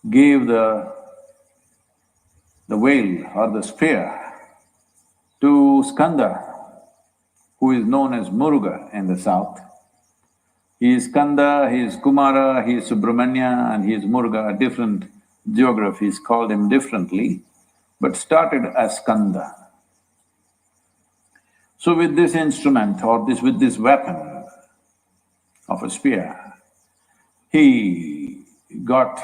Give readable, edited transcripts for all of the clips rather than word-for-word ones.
gave the veil or the spear to Skanda, who is known as Muruga in the south. He is Skanda, he is Kumara, he is Subramanya and he is Muruga. Different geographies called him differently, but started as Skanda. So with this instrument or with this weapon of a spear, he got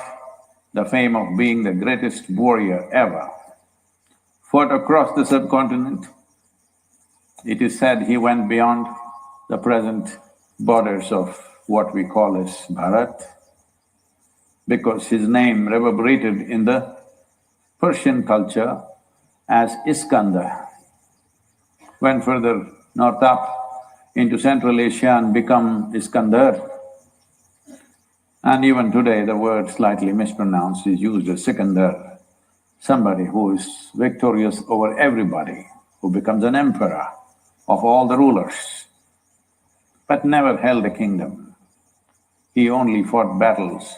the fame of being the greatest warrior ever. Fought across the subcontinent. It is said he went beyond the present borders of what we call as Bharat, because his name reverberated in the Persian culture as Iskandar. Went further north up into Central Asia and become Iskandar. And even today the word slightly mispronounced is used as Sikandar, somebody who is victorious over everybody, who becomes an emperor of all the rulers, but never held a kingdom. He only fought battles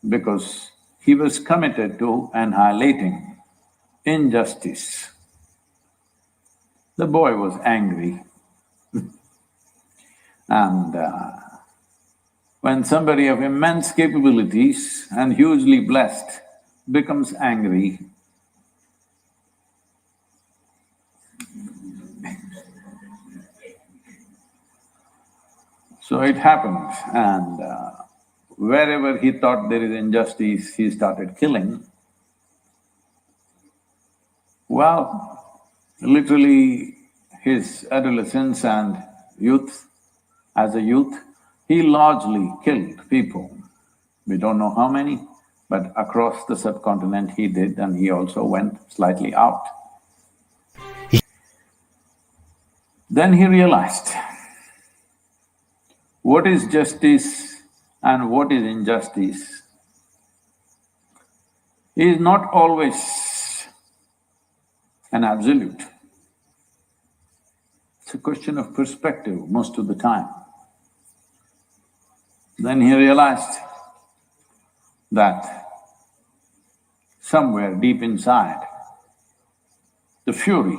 because he was committed to annihilating injustice. The boy was angry and when somebody of immense capabilities and hugely blessed becomes angry, so it happened and wherever he thought there is injustice, he started killing. Well, literally his adolescence and youth, as a youth, he largely killed people. We don't know how many, but across the subcontinent he did, and he also went slightly out. Then he realized what is justice and what is injustice is not always an absolute. It's a question of perspective most of the time. Then he realized that somewhere deep inside, the fury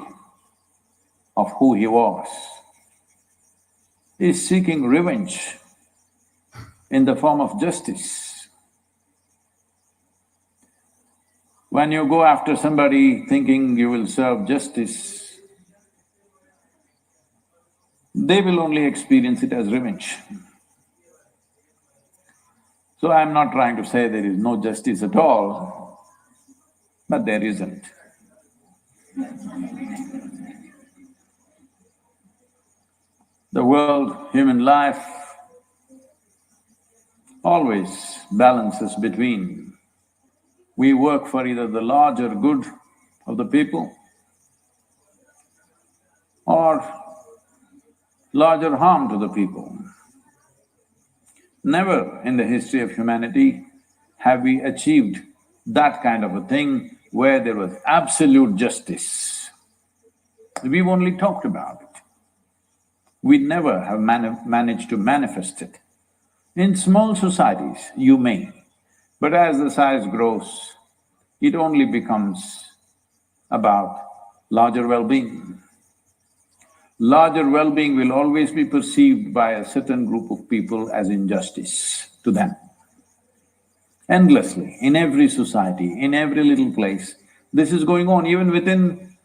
of who he was is seeking revenge in the form of justice. When you go after somebody thinking you will serve justice, they will only experience it as revenge. So I'm not trying to say there is no justice at all, but there isn't. The world, human life, always balances between we work for either the larger good of the people or larger harm to the people. Never in the history of humanity have we achieved that kind of a thing where there was absolute justice. We've only talked about it. We never have managed to manifest it. In small societies, you may, but as the size grows, it only becomes about larger well-being. Larger well-being will always be perceived by a certain group of people as injustice to them. Endlessly, in every society, in every little place, this is going on. Even within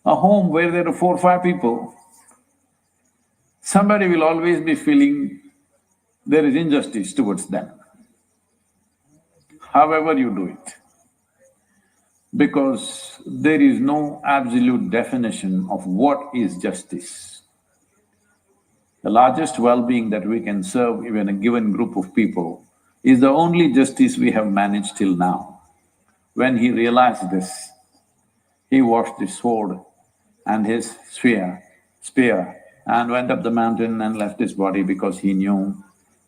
a home where there are 4 or 5 people, somebody will always be feeling there is injustice towards them, however you do it. Because there is no absolute definition of what is justice. The largest well-being that we can serve even a given group of people is the only justice we have managed till now. When he realized this, he washed his sword and his spear and went up the mountain and left his body because he knew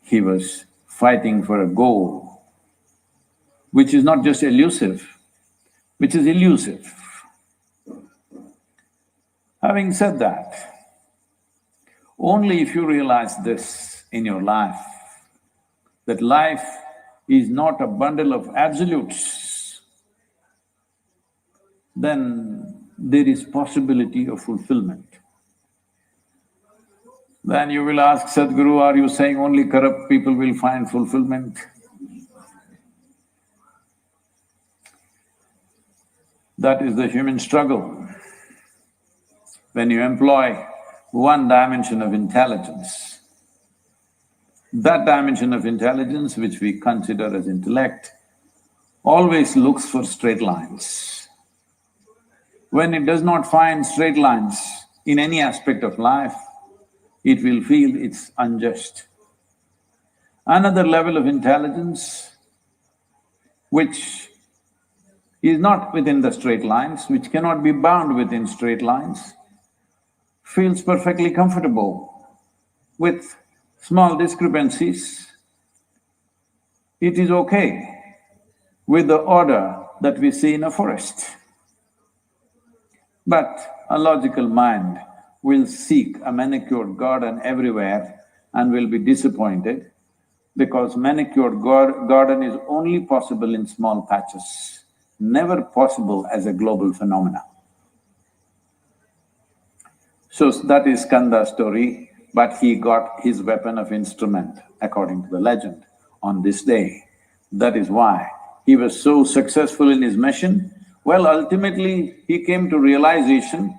he was fighting for a goal which is not just elusive, which is elusive. Having said that, only if you realize this in your life, that life is not a bundle of absolutes, then there is possibility of fulfillment. Then you will ask, Sadhguru, are you saying only corrupt people will find fulfillment? That is the human struggle. When you employ one dimension of intelligence, that dimension of intelligence which we consider as intellect always looks for straight lines. When it does not find straight lines in any aspect of life, it will feel it's unjust. Another level of intelligence which is not within the straight lines, which cannot be bound within straight lines, feels perfectly comfortable with small discrepancies. It is okay with the order that we see in a forest. But a logical mind will seek a manicured garden everywhere and will be disappointed because manicured garden is only possible in small patches, never possible as a global phenomena. So that is Kanda's story, but he got his weapon of instrument according to the legend on this day. That is why he was so successful in his mission. Well, ultimately he came to realization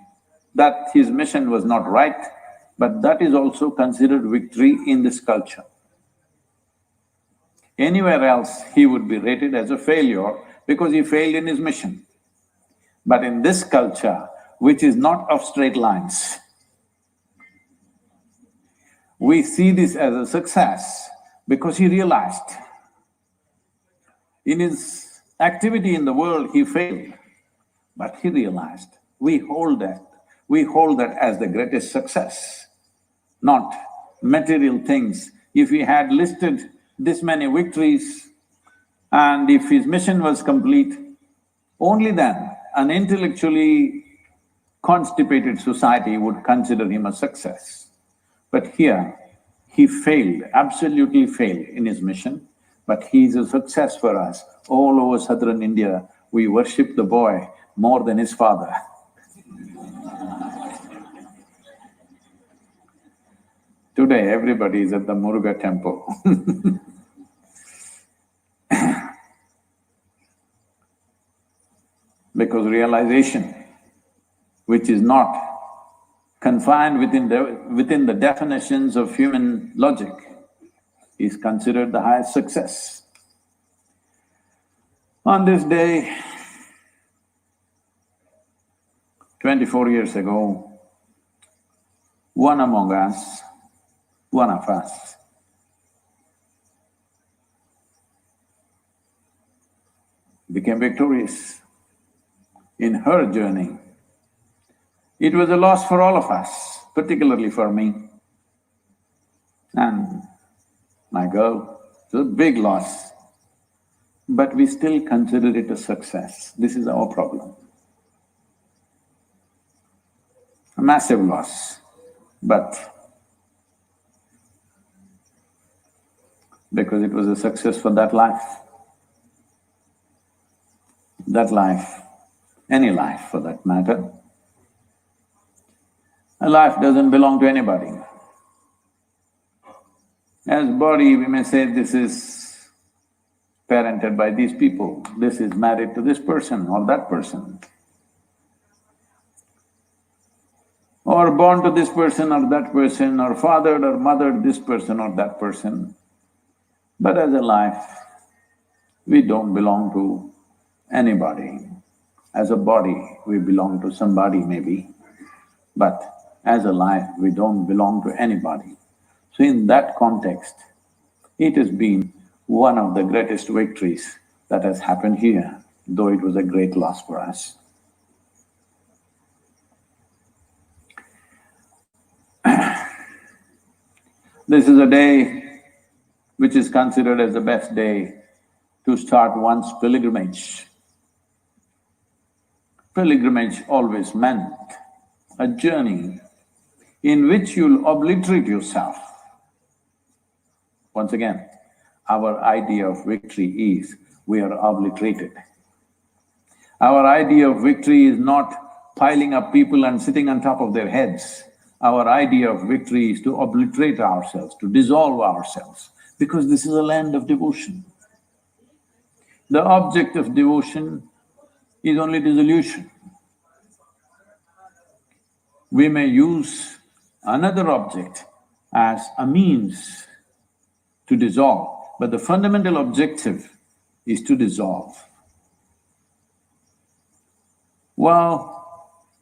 that his mission was not right, but that is also considered victory in this culture. Anywhere else he would be rated as a failure because he failed in his mission. But in this culture, which is not of straight lines, we see this as a success because he realized in his activity in the world he failed, but he realized we hold that as the greatest success, not material things. If he had listed this many victories and if his mission was complete, only then an intellectually constipated society would consider him a success. But here, he failed, absolutely failed in his mission, but he is a success for us. All over southern India, we worship the boy more than his father. Today, everybody is at the Muruga temple because realization, which is not confined within the definitions of human logic, is considered the highest success. On this day, 24 years ago, one among us, one of us, became victorious in her journey. It was a loss for all of us, particularly for me and my girl. It was a big loss, but we still consider it a success. This is our problem. A massive loss, but because it was a success for that life. That life, any life for that matter, a life doesn't belong to anybody. As body, we may say this is parented by these people, this is married to this person or that person, or born to this person or that person, or fathered or mothered this person or that person. But as a life, we don't belong to anybody. As a body, we belong to somebody maybe, but as a life, we don't belong to anybody. So in that context, it has been one of the greatest victories that has happened here, though it was a great loss for us. This is a day which is considered as the best day to start one's pilgrimage. Pilgrimage always meant a journey in which you'll obliterate yourself. Once again, our idea of victory is we are obliterated. Our idea of victory is not piling up people and sitting on top of their heads. Our idea of victory is to obliterate ourselves, to dissolve ourselves, because this is a land of devotion. The object of devotion is only dissolution. We may use another object as a means to dissolve, but the fundamental objective is to dissolve. Well,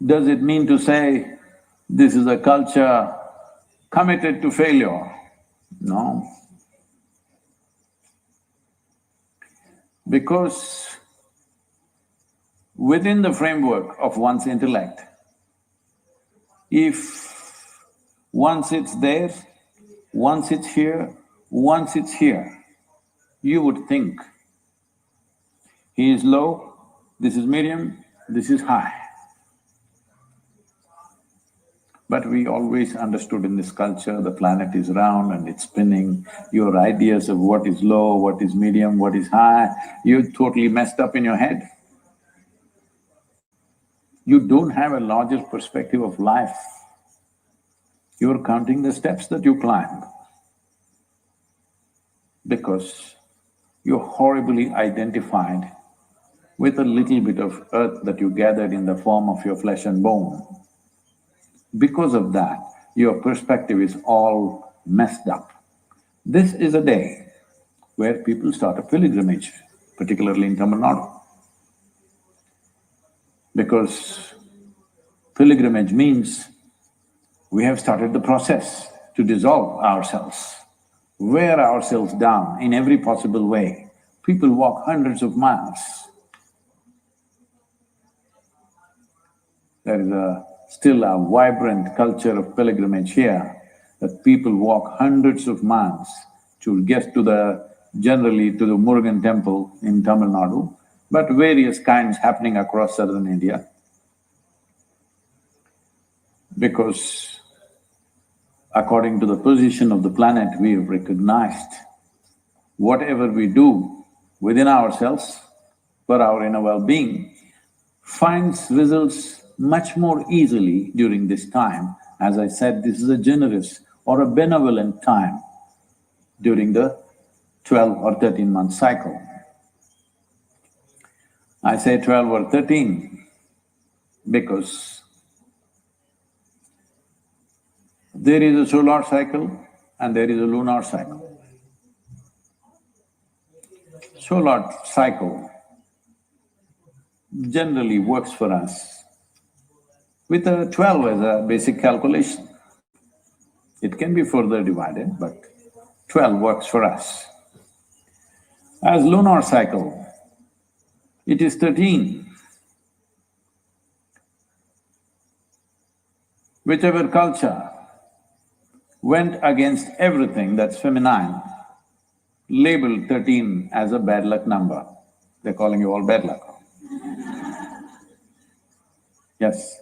does it mean to say this is a culture committed to failure? No. Because within the framework of one's intellect, if once it's there, once it's here, once it's here, you would think, he is low, this is medium, this is high. But we always understood in this culture, the planet is round and it's spinning. Your ideas of what is low, what is medium, what is high, you're totally messed up in your head. You don't have a larger perspective of life. You're counting the steps that you climb because you're horribly identified with a little bit of earth that you gathered in the form of your flesh and bone. Because of that, your perspective is all messed up. This is a day where people start a pilgrimage, particularly in Tamil Nadu. Because pilgrimage means we have started the process to dissolve ourselves, wear ourselves down in every possible way. People walk hundreds of miles. There is still a vibrant culture of pilgrimage here, that people walk hundreds of miles to get to generally to the Murugan temple in Tamil Nadu, but various kinds happening across southern India. Because according to the position of the planet, we have recognized whatever we do within ourselves for our inner well-being finds results much more easily during this time. As I said, this is a generous or a benevolent time during the 12 or 13-month cycle. I say 12 or 13 because there is a solar cycle and there is a lunar cycle. Solar cycle generally works for us with a 12 as a basic calculation. It can be further divided, but 12 works for us. As lunar cycle, it is 13. Whichever culture went against everything that's feminine, labeled 13 as a bad luck number. They're calling you all bad luck. Yes.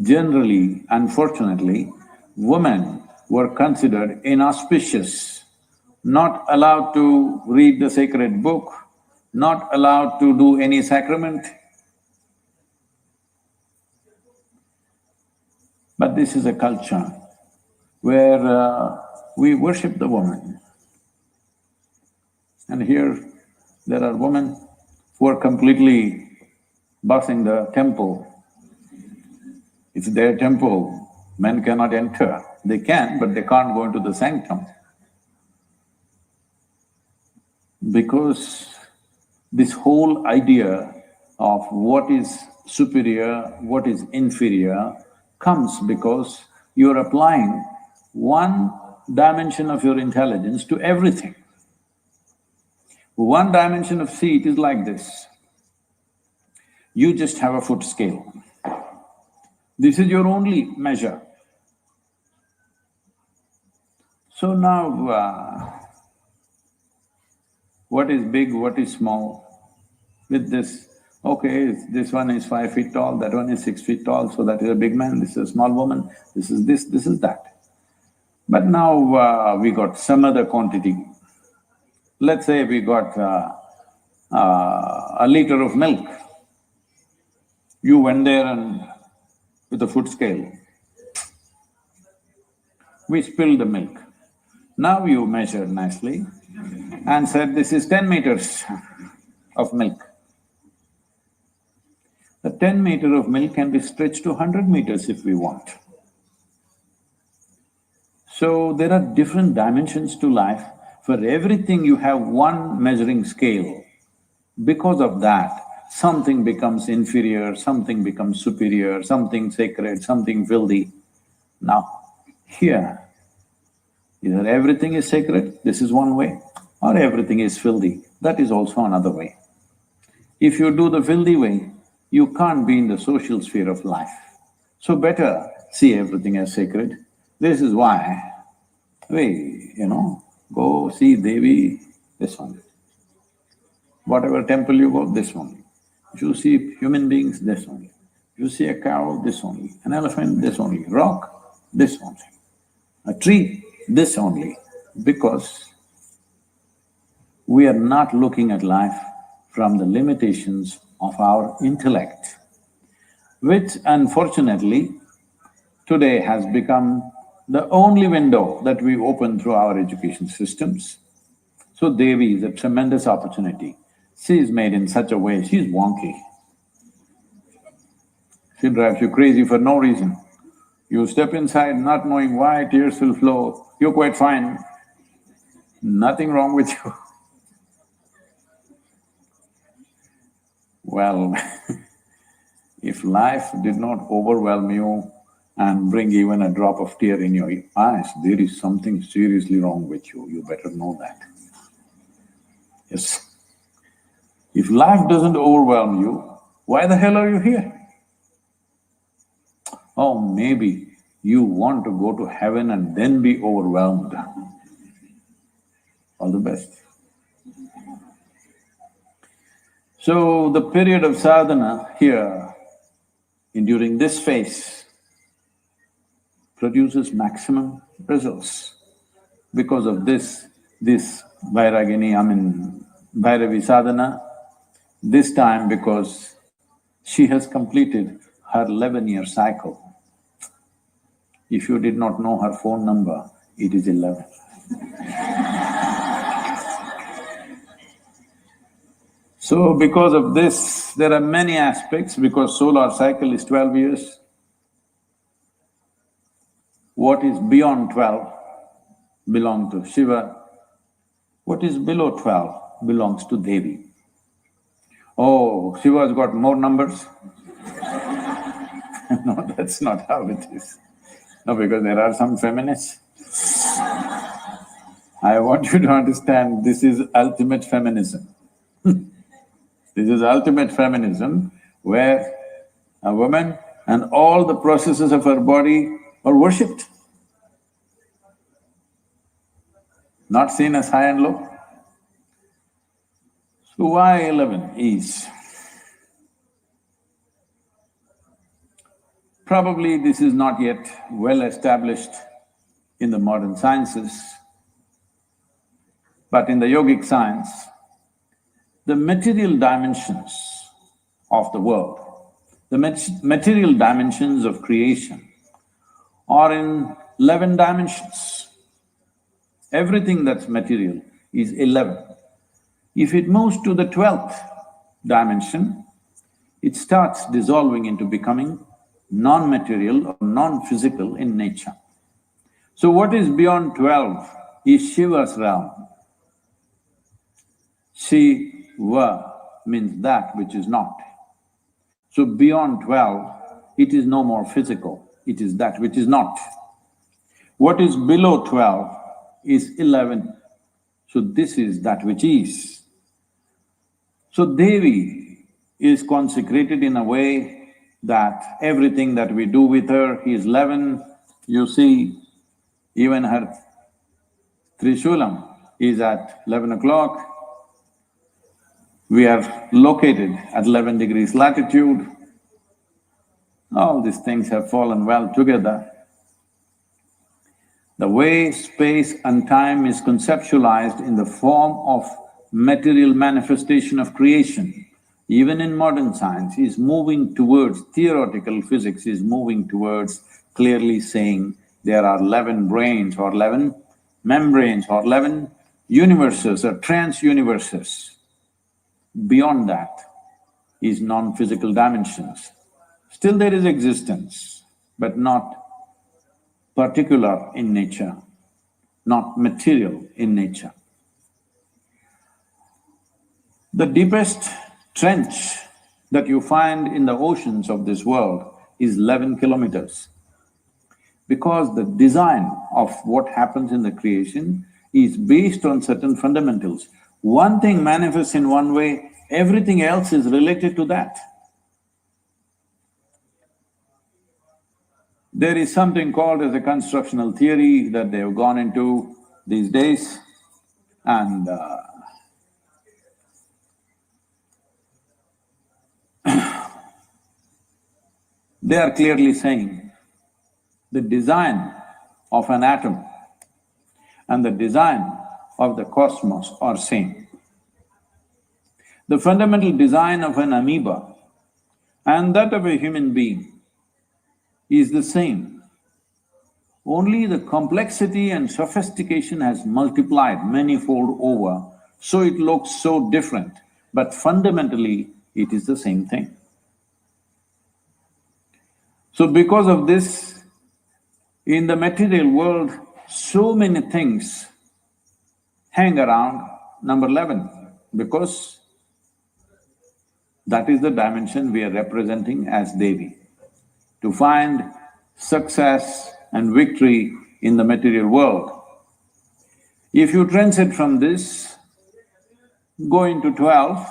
Generally, unfortunately, women were considered inauspicious, not allowed to read the sacred book, not allowed to do any sacrament. But this is a culture where we worship the woman. And here there are women who are completely bossing the temple. It's their temple, men cannot enter. They can, but they can't go into the sanctum. Because this whole idea of what is superior, what is inferior comes because you're applying one dimension of your intelligence to everything. One dimension of see, it is like this. You just have a foot scale. This is your only measure. So now, what is big, what is small? With this, okay, this one is 5 feet tall, that one is 6 feet tall, so that is a big man, this is a small woman, this is this, this is that. But now we got some other quantity. Let's say we got a liter of milk. You went there and with a foot scale, we spilled the milk. Now you measured nicely and said, this is 10 meters of milk. The 10 meter of milk can be stretched to 100 meters if we want. So there are different dimensions to life. For everything you have one measuring scale. Because of that, something becomes inferior, something becomes superior, something sacred, something filthy. Now, here, either everything is sacred, this is one way, or everything is filthy, that is also another way. If you do the filthy way, you can't be in the social sphere of life. So better see everything as sacred. This is why we, go see Devi, this only. Whatever temple you go, this only. If you see human beings, this only. If you see a cow, this only. An elephant, this only. Rock, this only. A tree, this only. Because we are not looking at life from the limitations of our intellect, which unfortunately today has become the only window that we open through our education systems. So Devi is a tremendous opportunity. She is made in such a way, she's wonky. She drives you crazy for no reason. You step inside not knowing why tears will flow, you're quite fine, nothing wrong with you. Well, if life did not overwhelm you and bring even a drop of tear in your eyes, there is something seriously wrong with you, you better know that. Yes. If life doesn't overwhelm you, why the hell are you here? Oh, maybe you want to go to heaven and then be overwhelmed. All the best. So, the period of sadhana here, during this phase, produces maximum results. Because of this Bhairavi sadhana, this time because she has completed her 11-year cycle. If you did not know her phone number, it is 11. So because of this, there are many aspects, because solar cycle is 12 years. What is beyond 12 belongs to Shiva. What is below 12 belongs to Devi. Oh, Shiva's got more numbers? No, that's not how it is. No, because there are some feminists. I want you to understand, this is ultimate feminism. This is ultimate feminism where a woman and all the processes of her body are worshipped, not seen as high and low. So why 11 is? Probably this is not yet well established in the modern sciences, but in the yogic science, the material dimensions of the world, the material dimensions of creation are in 11 dimensions. Everything that's material is 11. If it moves to the 12th dimension, it starts dissolving into becoming non-material or non-physical in nature. So what is beyond 12 is Shiva's realm. Shiva means that which is not. So beyond 12, it is no more physical, it is that which is not. What is below 12 is 11. So this is that which is. So Devi is consecrated in a way that everything that we do with her is 11. You see, even her Trishulam is at 11 o'clock. We are located at 11 degrees latitude. All these things have fallen well together. The way space and time is conceptualized in the form of material manifestation of creation, even in modern science, is moving towards… theoretical physics is moving towards clearly saying there are 11 brains or 11 membranes or 11 universes or trans-universes. Beyond that is non-physical dimensions. Still there is existence, but not particular in nature, not material in nature. The deepest trench that you find in the oceans of this world is 11 kilometers, because the design of what happens in the creation is based on certain fundamentals. One thing manifests in one way, everything else is related to that. There is something called as a constructional theory that they have gone into these days, and they are clearly saying the design of an atom and the design of the cosmos are same. The fundamental design of an amoeba and that of a human being is the same. Only the complexity and sophistication has multiplied many-fold over, so it looks so different, but fundamentally it is the same thing. So because of this, in the material world, so many things hang around number 11, because that is the dimension we are representing as Devi. To find success and victory in the material world, if you transit from this, go into 12,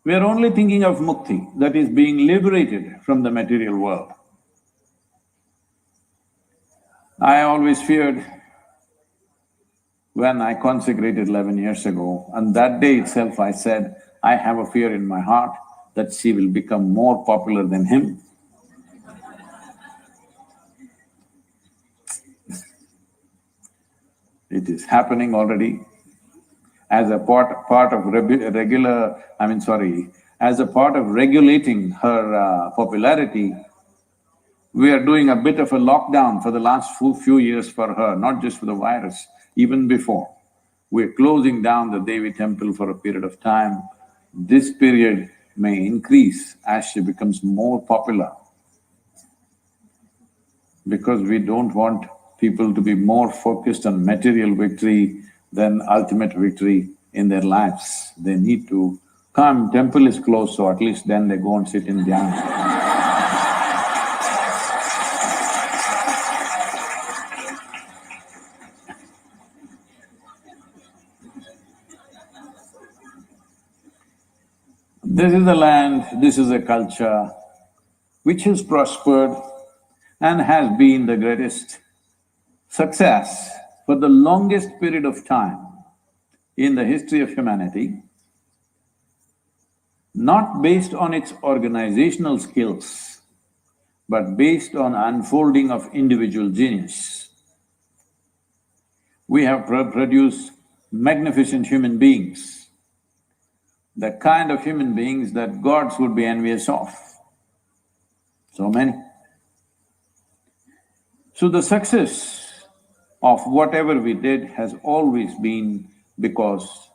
we are only thinking of mukti, that is being liberated from the material world. I always feared when I consecrated 11 years ago, and that day itself I said, I have a fear in my heart that she will become more popular than him. It is happening already. As a part of as a part of regulating her popularity, we are doing a bit of a lockdown for the last few years for her, not just for the virus, even before. We're closing down the Devi temple for a period of time. This period may increase as she becomes more popular, because we don't want people to be more focused on material victory than ultimate victory in their lives. They need to come, temple is closed, so at least then they go and sit in dhyana. This is a land, this is a culture which has prospered and has been the greatest success for the longest period of time in the history of humanity, not based on its organizational skills, but based on unfolding of individual genius. We have produced magnificent human beings, the kind of human beings that gods would be envious of. So many. So the success of whatever we did has always been because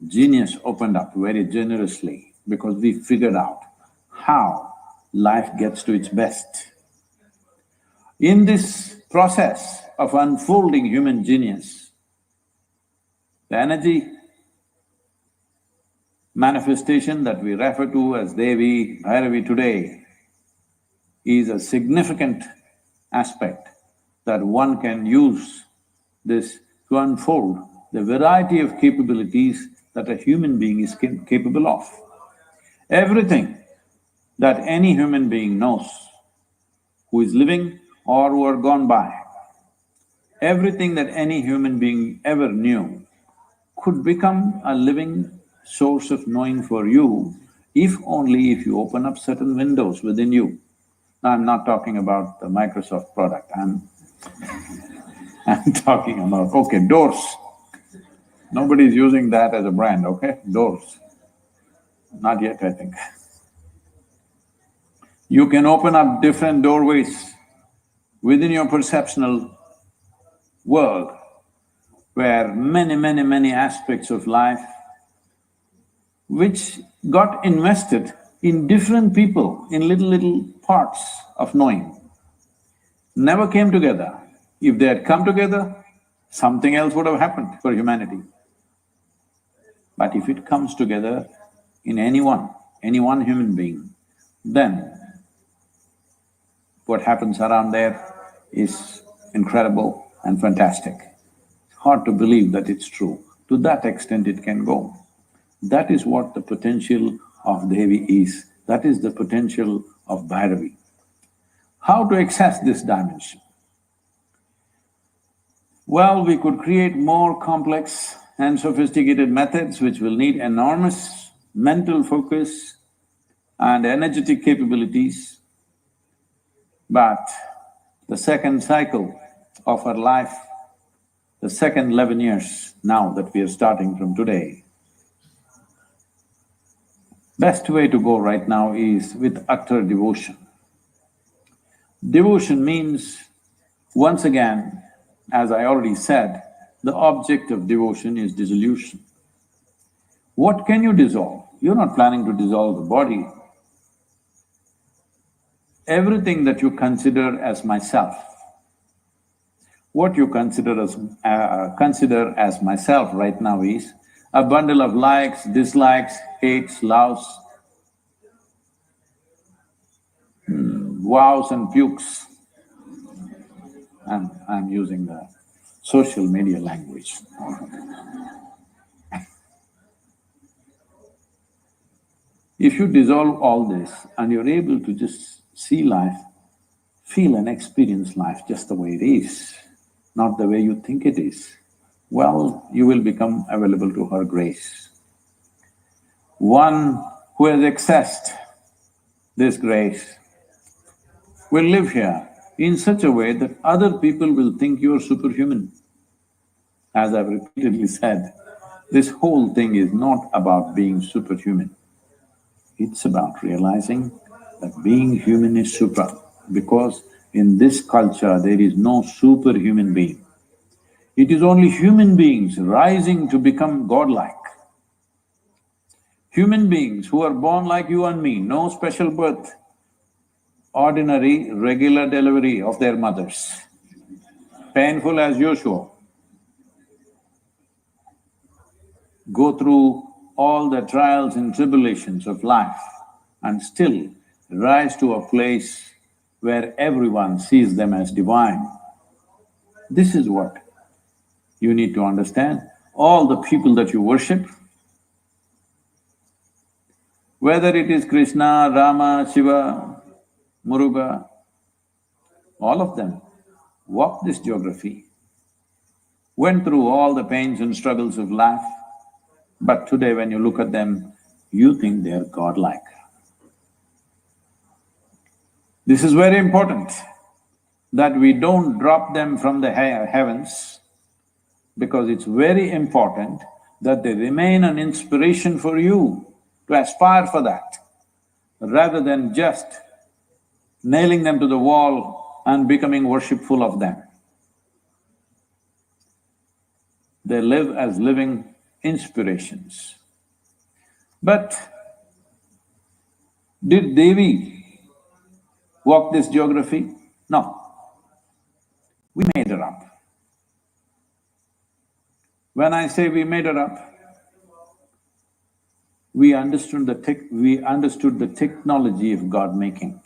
genius opened up very generously, because we figured out how life gets to its best. In this process of unfolding human genius, the energy manifestation that we refer to as Devi, Bhairavi today is a significant aspect that one can use this to unfold the variety of capabilities that a human being is capable of. Everything that any human being knows, who is living or who are gone by, everything that any human being ever knew could become a living source of knowing for you, if only if you open up certain windows within you. Now, I'm not talking about the Microsoft product, I'm talking about, okay, doors. Nobody's using that as a brand, okay? Doors. Not yet, I think. You can open up different doorways within your perceptional world where many aspects of life which got invested in different people in little parts of knowing never came together. If they had come together, something else would have happened for humanity. But if it comes together in any one human being, then what happens around there is incredible and fantastic. It's hard to believe that it's true. To that extent it can go. That is what the potential of Devi is. That is the potential of Bhairavi. How to access this dimension? Well, we could create more complex and sophisticated methods which will need enormous mental focus and energetic capabilities. But the second cycle of our life, the second 11 years now that we are starting from today, best way to go right now is with utter devotion. Devotion means, once again, as I already said, the object of devotion is dissolution. What can you dissolve? You're not planning to dissolve the body. Everything that you consider as myself, what you consider as myself right now is a bundle of likes, dislikes, hates, loves, vows and pukes. I'm using the social media language. If you dissolve all this and you're able to just see life, feel and experience life just the way it is, not the way you think it is, well, you will become available to her grace. One who has accessed this grace will live here in such a way that other people will think you're superhuman. As I've repeatedly said, this whole thing is not about being superhuman. It's about realizing that being human is super, because in this culture there is no superhuman being. It is only human beings rising to become godlike. Human beings who are born like you and me, no special birth, ordinary, regular delivery of their mothers, painful as usual, go through all the trials and tribulations of life and still rise to a place where everyone sees them as divine. This is what you need to understand. All the people that you worship, whether it is Krishna, Rama, Shiva, Muruga, all of them walked this geography, went through all the pains and struggles of life, but today when you look at them, you think they are godlike. This is very important, that we don't drop them from the heavens, because it's very important that they remain an inspiration for you to aspire for that, rather than just nailing them to the wall and becoming worshipful of them. They live as living inspirations. But did Devi walk this geography? No. We made her up. When I say we made her up, we understood the technology of God-making,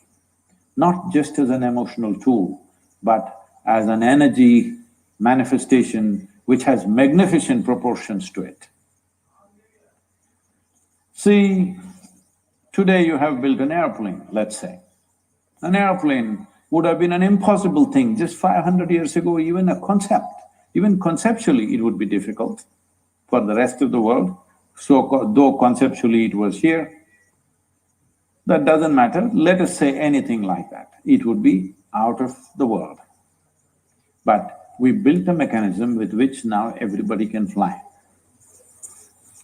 not just as an emotional tool, but as an energy manifestation which has magnificent proportions to it. See, today you have built an airplane, let's say. An airplane would have been an impossible thing just 500 years ago, even a concept. Even conceptually it would be difficult for the rest of the world. So though conceptually it was here, that doesn't matter, let us say anything like that, it would be out of the world. But we built a mechanism with which now everybody can fly.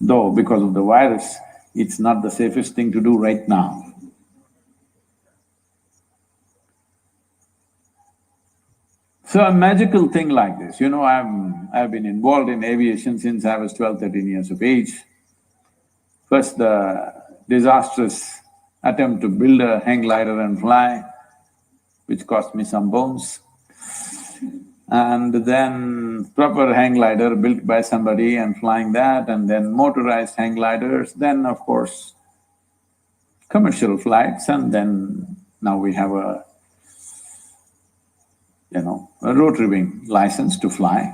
Though because of the virus, It's not the safest thing to do right now. So a magical thing like this, I've been involved in aviation since I was 12, 13 years of age. First, the disastrous attempt to build a hang glider and fly, which cost me some bones. And then proper hang glider built by somebody and flying that, and then motorized hang gliders, then of course commercial flights, and then now we have a rotary wing license to fly.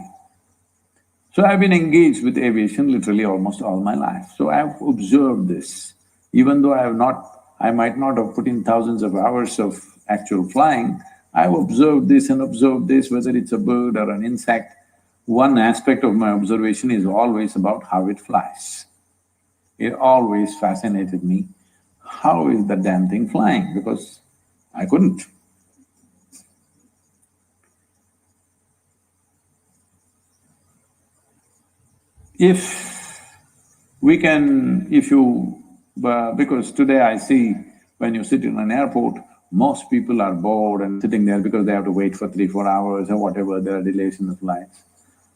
So I've been engaged with aviation literally almost all my life. So I've observed this. Even though I might not have put in thousands of hours of actual flying, I've observed this and observed this, whether it's a bird or an insect. One aspect of my observation is always about how it flies. It always fascinated me, how is the damn thing flying? Because I couldn't. If we can… because today I see when you sit in an airport, most people are bored and sitting there because they have to wait for 3, 4 hours or whatever, there are delays in the flights.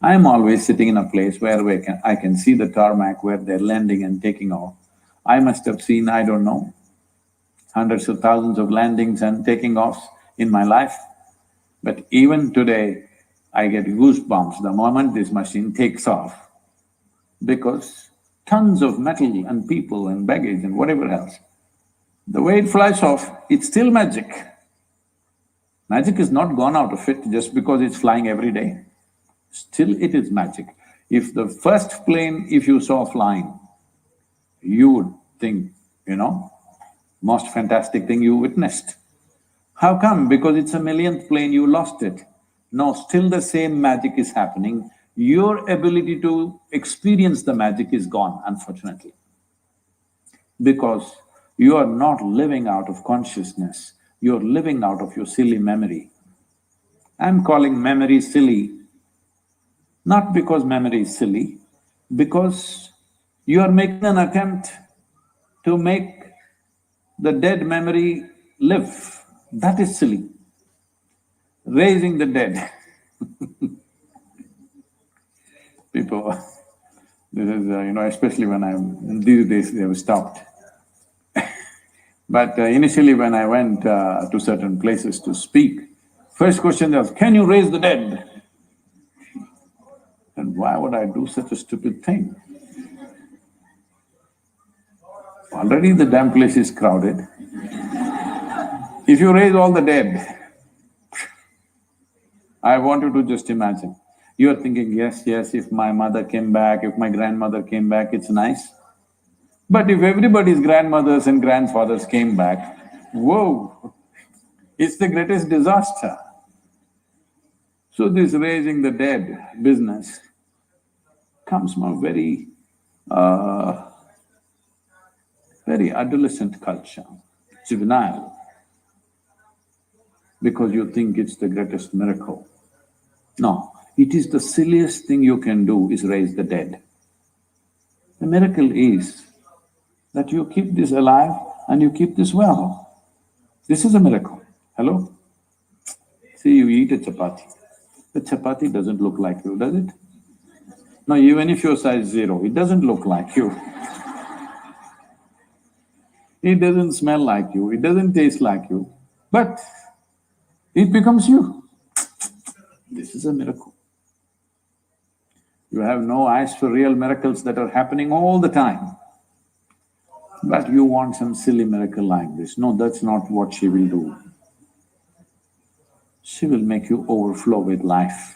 I'm always sitting in a place where I can see the tarmac where they're landing and taking off. I must have seen, I don't know, hundreds of thousands of landings and taking offs in my life. But even today, I get goosebumps the moment this machine takes off, because tons of metal and people and baggage and whatever else, the way it flies off, it's still magic. Magic is not gone out of it just because it's flying every day. Still it is magic. If the first plane, if you saw flying, you would think, most fantastic thing you witnessed. How come? Because it's a millionth plane, you lost it. No, still the same magic is happening. Your ability to experience the magic is gone, unfortunately, because you are not living out of consciousness, you're living out of your silly memory. I'm calling memory silly, not because memory is silly, because you are making an attempt to make the dead memory live. That is silly. Raising the dead people, this is, especially when these days they have stopped. But initially when I went to certain places to speak, first question was, can you raise the dead? And why would I do such a stupid thing? Already the damn place is crowded. If you raise all the dead, I want you to just imagine. You're thinking, yes, if my mother came back, if my grandmother came back, it's nice. But if everybody's grandmothers and grandfathers came back, whoa, it's the greatest disaster. So this raising the dead business comes from a very adolescent culture, juvenile, because you think it's the greatest miracle. No, it is the silliest thing you can do is raise the dead. The miracle is that you keep this alive and you keep this well. This is a miracle. Hello? See, you eat a chapati. The chapati doesn't look like you, does it? No, even if you're size 0, it doesn't look like you. It doesn't smell like you, it doesn't taste like you, but it becomes you. This is a miracle. You have no eyes for real miracles that are happening all the time. But you want some silly miracle like this. No, that's not what she will do. She will make you overflow with life.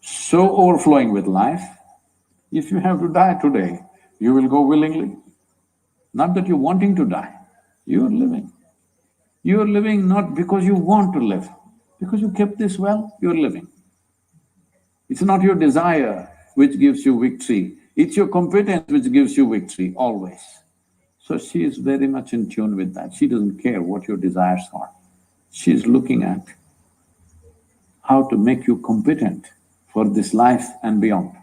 So overflowing with life, if you have to die today, you will go willingly. Not that you're wanting to die, you're living. You're living not because you want to live, because you kept this well, you're living. It's not your desire which gives you victory, it's your competence which gives you victory, always. So she is very much in tune with that. She doesn't care what your desires are. She's looking at how to make you competent for this life and beyond.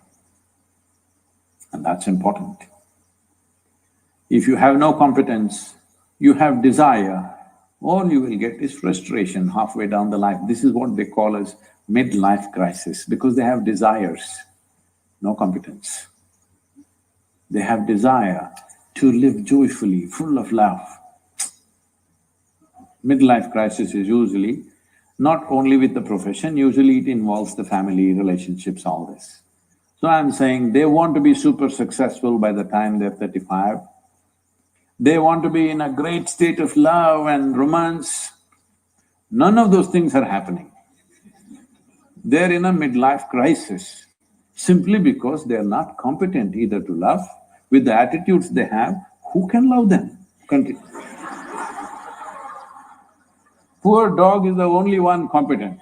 And that's important. If you have no competence, you have desire, all you will get is frustration halfway down the life. This is what they call as midlife crisis, because they have desires, no competence. They have desire to live joyfully, full of love. Midlife crisis is usually not only with the profession, usually it involves the family, relationships, all this. So I'm saying they want to be super successful by the time they're 35. They want to be in a great state of love and romance. None of those things are happening. They're in a midlife crisis simply because they're not competent either to love. With the attitudes they have, who can love them? Poor dog is the only one competent.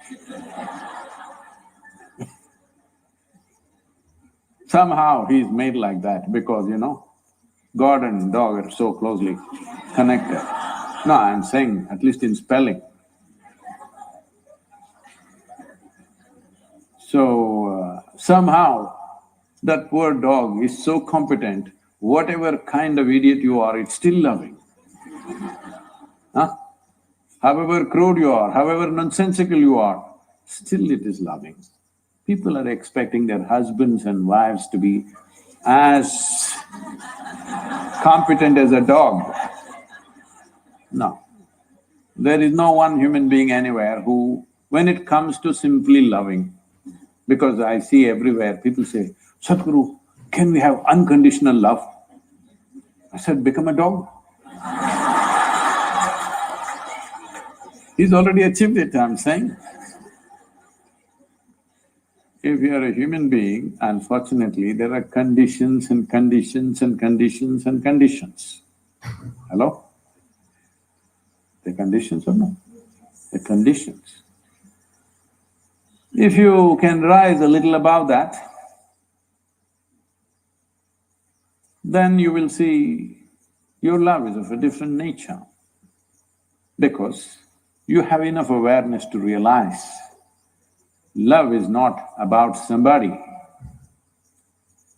Somehow he's made like that because, God and dog are so closely connected. No, I'm saying at least in spelling. So, somehow that poor dog is so competent, whatever kind of idiot you are, it's still loving. Huh? However crude you are, however nonsensical you are, still it is loving. People are expecting their husbands and wives to be as competent as a dog. No. There is no one human being anywhere who, when it comes to simply loving, because I see everywhere people say, Sadhguru, can we have unconditional love? I said, become a dog. He's already achieved it, I'm saying. If you are a human being, unfortunately, there are conditions and conditions and conditions and conditions. Hello? The conditions or no? The conditions. If you can rise a little above that, then you will see your love is of a different nature. Because you have enough awareness to realize love is not about somebody.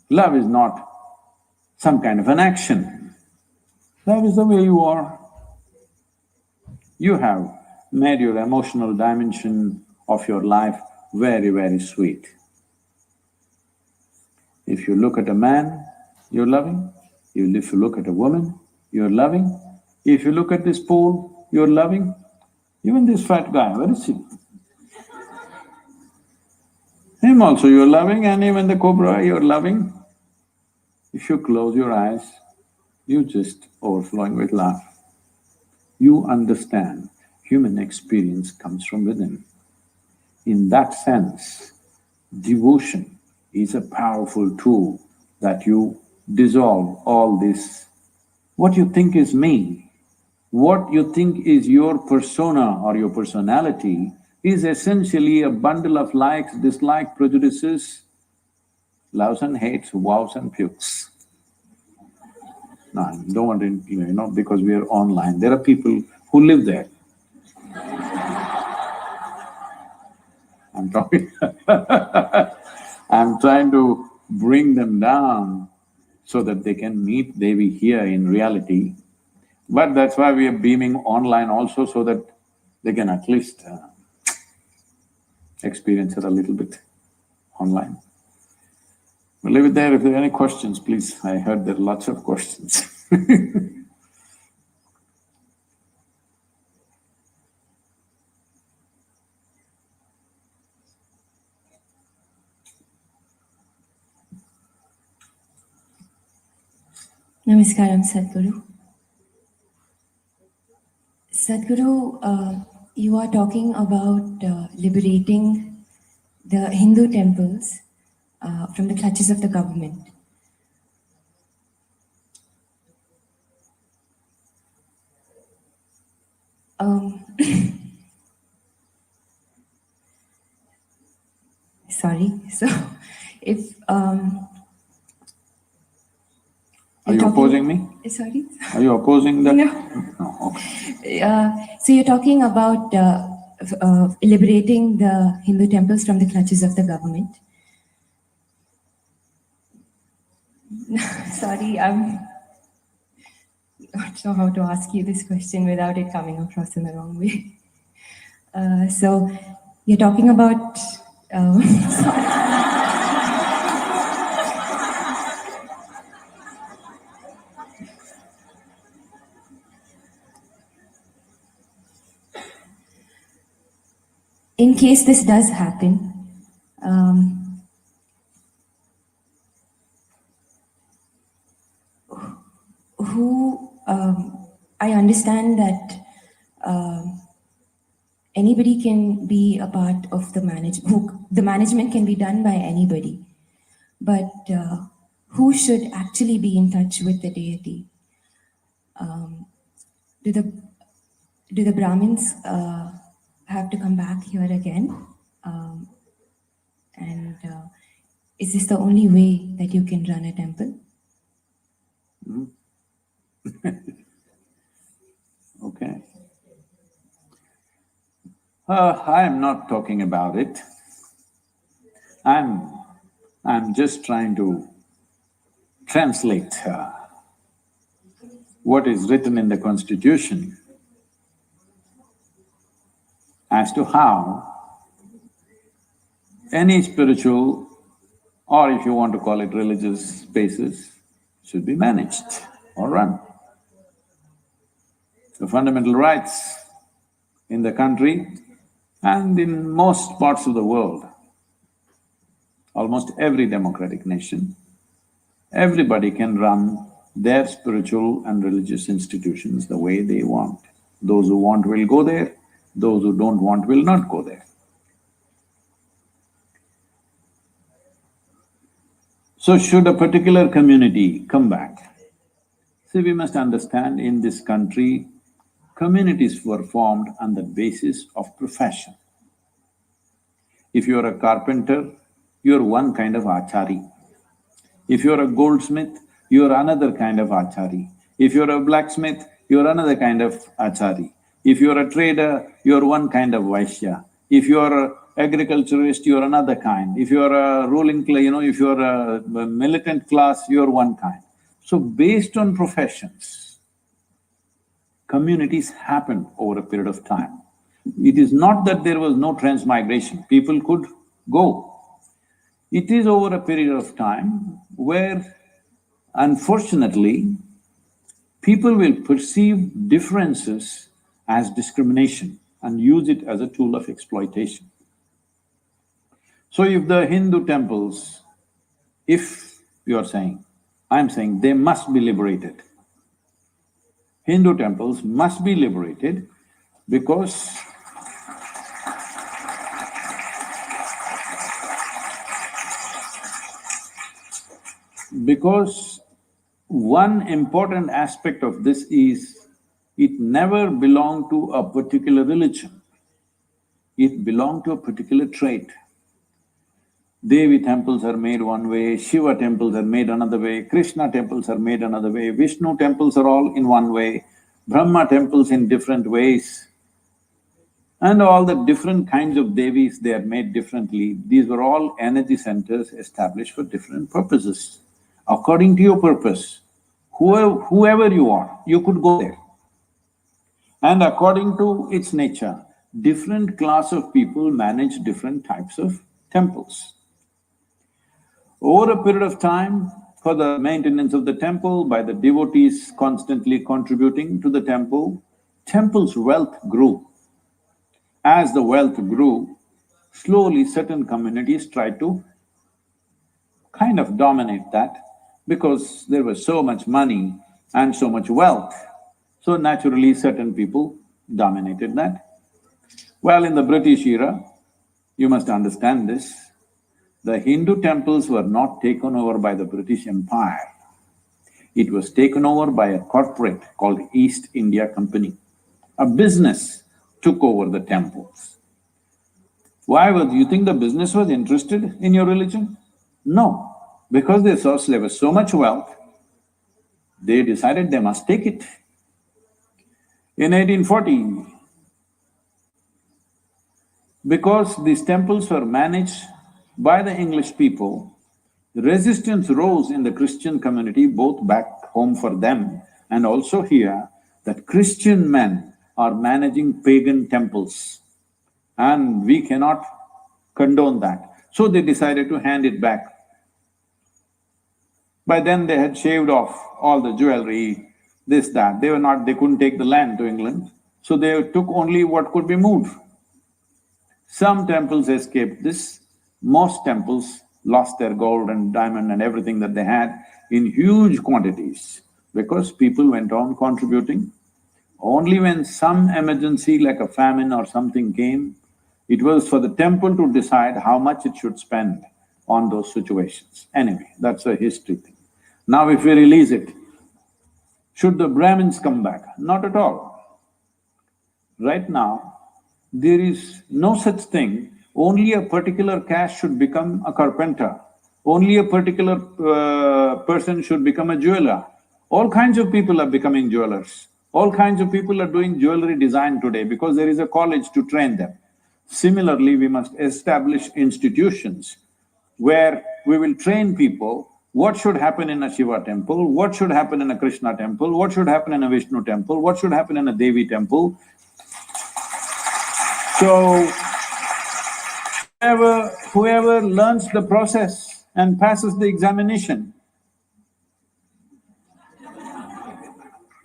Love is not some kind of an action. Love is the way you are. You have made your emotional dimension of your life very, very sweet. If you look at a man, you're loving. If you look at a woman, you're loving. If you look at this pool, you're loving. Even this fat guy, where is he? Him also you're loving, and even the cobra you're loving. If you close your eyes, you're just overflowing with love. You understand human experience comes from within. In that sense, devotion is a powerful tool that you dissolve all this. What you think is me, what you think is your persona or your personality is essentially a bundle of likes, dislikes, prejudices, loves and hates, vows and pukes. No, I don't want to, because we are online, there are people who live there. I'm talking I'm trying to bring them down so that they can meet Devi here in reality. But that's why we are beaming online also, so that they can at least experience it a little bit online. We'll leave it there. If there are any questions, please. I heard there are lots of questions. Namaskaram, Sadhguru. Sadhguru, you are talking about liberating the Hindu temples from the clutches of the government. Sorry, so if Are you opposing me? Sorry? Are you opposing that? No. Okay. So you're talking about liberating the Hindu temples from the clutches of the government. Sorry, not sure how to ask you this question without it coming across in the wrong way. So, you're talking about. In case this does happen, I understand that anybody can be a part of the the management can be done by anybody, but who should actually be in touch with the deity? Do the Brahmins have to come back here again? And is this the only way that you can run a temple? Okay. I am not talking about it. I'm just trying to translate what is written in the Constitution as to how any spiritual, or if you want to call it religious spaces, should be managed or run. The fundamental rights in the country and in most parts of the world, almost every democratic nation, everybody can run their spiritual and religious institutions the way they want. Those who want will go there, those who don't want will not go there. So should a particular community come back? See, we must understand in this country, communities were formed on the basis of profession. If you're a carpenter, you're one kind of achari. If you're a goldsmith, you're another kind of achari. If you're a blacksmith, you're another kind of achari. If you're a trader, you're one kind of vaishya. If you're an agriculturist, you're another kind. If you're a ruling if you're a militant class, you're one kind. So based on professions, communities happen over a period of time. It is not that there was no transmigration, people could go. It is over a period of time where, unfortunately, people will perceive differences as discrimination and use it as a tool of exploitation. So if the Hindu temples, if you are saying, I'm saying they must be liberated. Hindu temples must be liberated because one important aspect of this is, it never belonged to a particular religion, it belonged to a particular trait. Devi temples are made one way, Shiva temples are made another way, Krishna temples are made another way, Vishnu temples are all in one way, Brahma temples in different ways. And all the different kinds of Devis, they are made differently. These were all energy centers established for different purposes. According to your purpose, whoever you are, you could go there. And according to its nature, different class of people manage different types of temples. Over a period of time, for the maintenance of the temple, by the devotees constantly contributing to the temple, temple's wealth grew. As the wealth grew, slowly certain communities tried to kind of dominate that because there was so much money and so much wealth. So naturally, certain people dominated that. Well, in the British era, you must understand this, the Hindu temples were not taken over by the British Empire. It was taken over by a corporate called East India Company. A business took over the temples. Why do you think the business was interested in your religion? No, because they saw there was so much wealth, they decided they must take it. In 1840, because these temples were managed by the English people, resistance rose in the Christian community, both back home for them And also here, that Christian men are managing pagan temples, and we cannot condone that. So they decided to hand it back. By then they had shaved off all the jewelry, this, that. They couldn't take the land to England, so they took only what could be moved. Some temples escaped this, most temples lost their gold and diamond and everything that they had in huge quantities because people went on contributing. Only when some emergency like a famine or something came, it was for the temple to decide how much it should spend on those situations. Anyway, that's a history thing. Now if we release it, should the Brahmins come back? Not at all. Right now, there is no such thing, only a particular caste should become a carpenter, only a particular person should become a jeweler. All kinds of people are becoming jewelers. All kinds of people are doing jewelry design today because there is a college to train them. Similarly, we must establish institutions where we will train people what should happen in a Shiva temple, what should happen in a Krishna temple, what should happen in a Vishnu temple, what should happen in a Devi temple. So, whoever learns the process and passes the examination,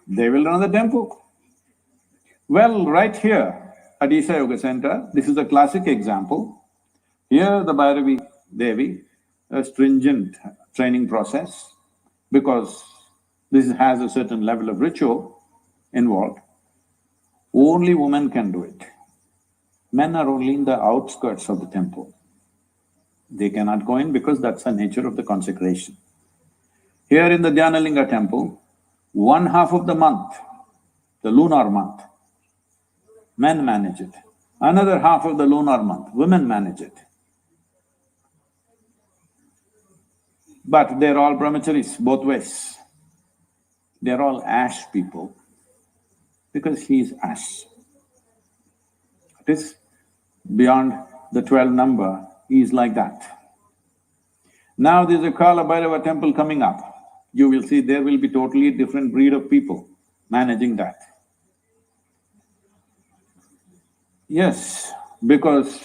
they will run the temple. Well, right here at Isa Yoga Center, this is a classic example. Here the Bhairavi Devi, a stringent training process, because this has a certain level of ritual involved. Only women can do it. Men are only in the outskirts of the temple. They cannot go in because that's the nature of the consecration. Here in the Dhyanalinga temple, 1/2 of the month, the lunar month, men manage it. Another half of the lunar month, women manage it. But they're all brahmacharis, both ways. They're all ash people because he is ash. It is beyond the 12 number, he is like that. Now there's a Kala Bhairava temple coming up. You will see there will be totally different breed of people managing that. Yes, because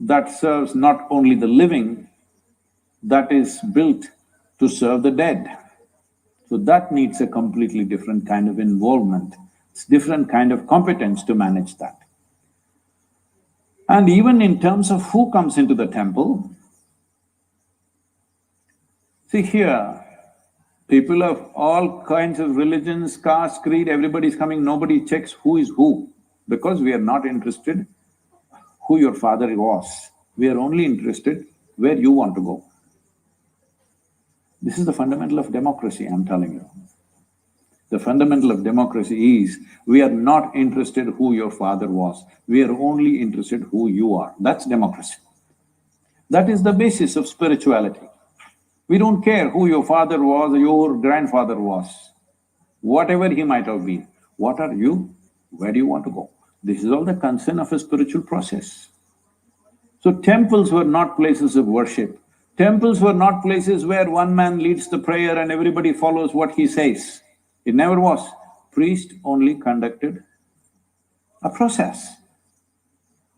that serves not only the living, that is built to serve the dead. So that needs a completely different kind of involvement, it's different kind of competence to manage that. And even in terms of who comes into the temple, see here, people of all kinds of religions, caste, creed, everybody's coming, nobody checks who is who, because we are not interested who your father was. We are only interested where you want to go. This is the fundamental of democracy, I'm telling you. The fundamental of democracy is, we are not interested who your father was, we are only interested who you are. That's democracy. That is the basis of spirituality. We don't care who your father was or your grandfather was, whatever he might have been. What are you? Where do you want to go? This is all the concern of a spiritual process. So temples were not places of worship. Temples were not places where one man leads the prayer and everybody follows what he says. It never was. Priest only conducted a process.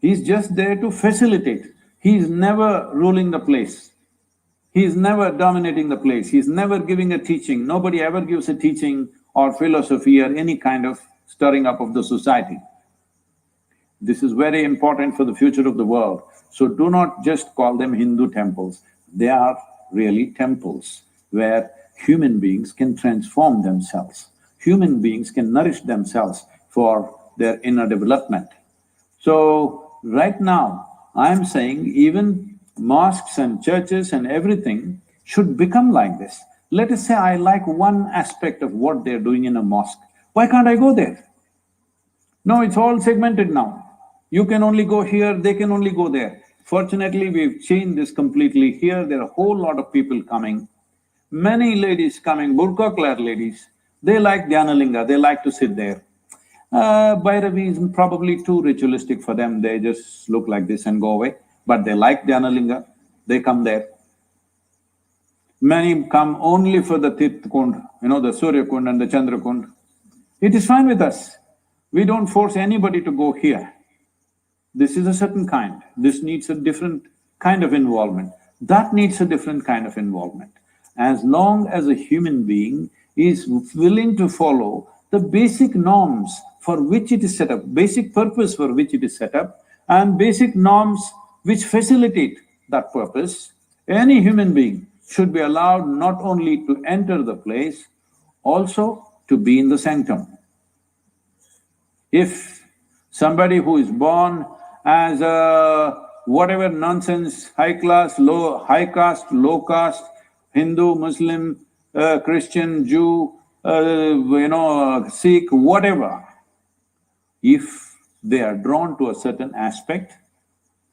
He's just there to facilitate. He's never ruling the place. He's never dominating the place. He's never giving a teaching. Nobody ever gives a teaching or philosophy or any kind of stirring up of the society. This is very important for the future of the world. So do not just call them Hindu temples. They are really temples where human beings can transform themselves. Human beings can nourish themselves for their inner development. So, right now, I'm saying even mosques and churches and everything should become like this. Let us say I like one aspect of what they're doing in a mosque. Why can't I go there? No, it's all segmented now. You can only go here, they can only go there. Fortunately, we've changed this completely. Here, there are a whole lot of people coming. Many ladies coming, burqa-clad ladies, they like Dhyanalinga, they like to sit there. Bhairavi is probably too ritualistic for them, they just look like this and go away. But they like Dhyanalinga, they come there. Many come only for the Tirth Kund, the Surya Kund and the Chandra Kund. It is fine with us. We don't force anybody to go here. This is a certain kind, this needs a different kind of involvement, that needs a different kind of involvement. As long as a human being is willing to follow the basic norms for which it is set up, basic purpose for which it is set up, and basic norms which facilitate that purpose, any human being should be allowed not only to enter the place, also to be in the sanctum. If somebody who is born as a whatever nonsense, high caste, low caste, Hindu, Muslim, Christian, Jew, Sikh, whatever, if they are drawn to a certain aspect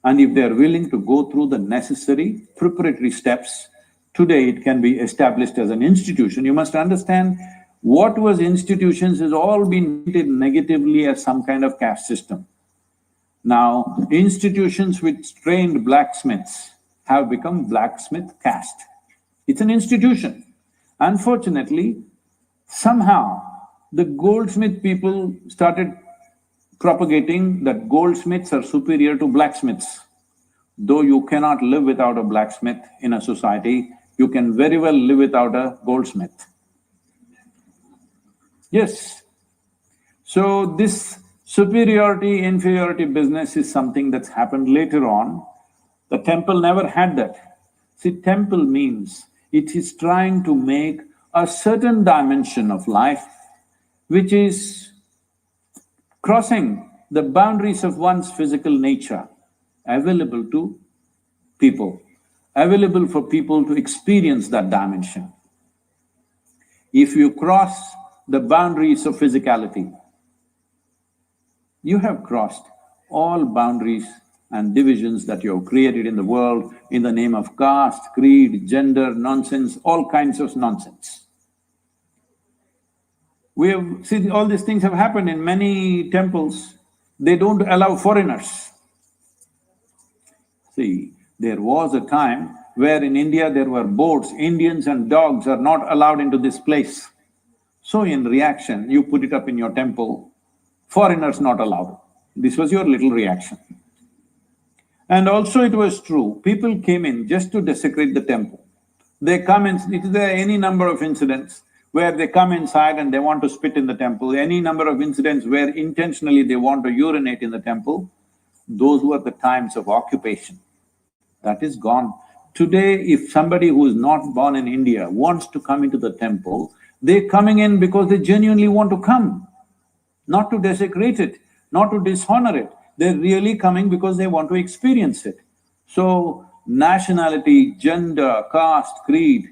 and if they are willing to go through the necessary preparatory steps, today it can be established as an institution. You must understand, what was institutions has all been treated negatively as some kind of caste system. Now, institutions which trained blacksmiths have become blacksmith caste. It's an institution. Unfortunately, somehow the goldsmith people started propagating that goldsmiths are superior to blacksmiths. Though you cannot live without a blacksmith in a society, you can very well live without a goldsmith. Yes. So this superiority, inferiority business is something that's happened later on. The temple never had that. See, temple means it is trying to make a certain dimension of life which is crossing the boundaries of one's physical nature, available to people, available for people to experience that dimension. If you cross the boundaries of physicality, you have crossed all boundaries and divisions that you have created in the world in the name of caste, creed, gender, nonsense, all kinds of nonsense. We have… see, all these things have happened in many temples, they don't allow foreigners. See, there was a time where in India there were boards, Indians and dogs are not allowed into this place. So in reaction, you put it up in your temple, foreigners not allowed. This was your little reaction. And also it was true, people came in just to desecrate the temple. They come in… it is there any number of incidents where they come inside and they want to spit in the temple, any number of incidents where intentionally they want to urinate in the temple. Those were the times of occupation. That is gone. Today, if somebody who is not born in India wants to come into the temple, they're coming in because they genuinely want to come, not to desecrate it, not to dishonor it. They're really coming because they want to experience it. So, nationality, gender, caste, creed,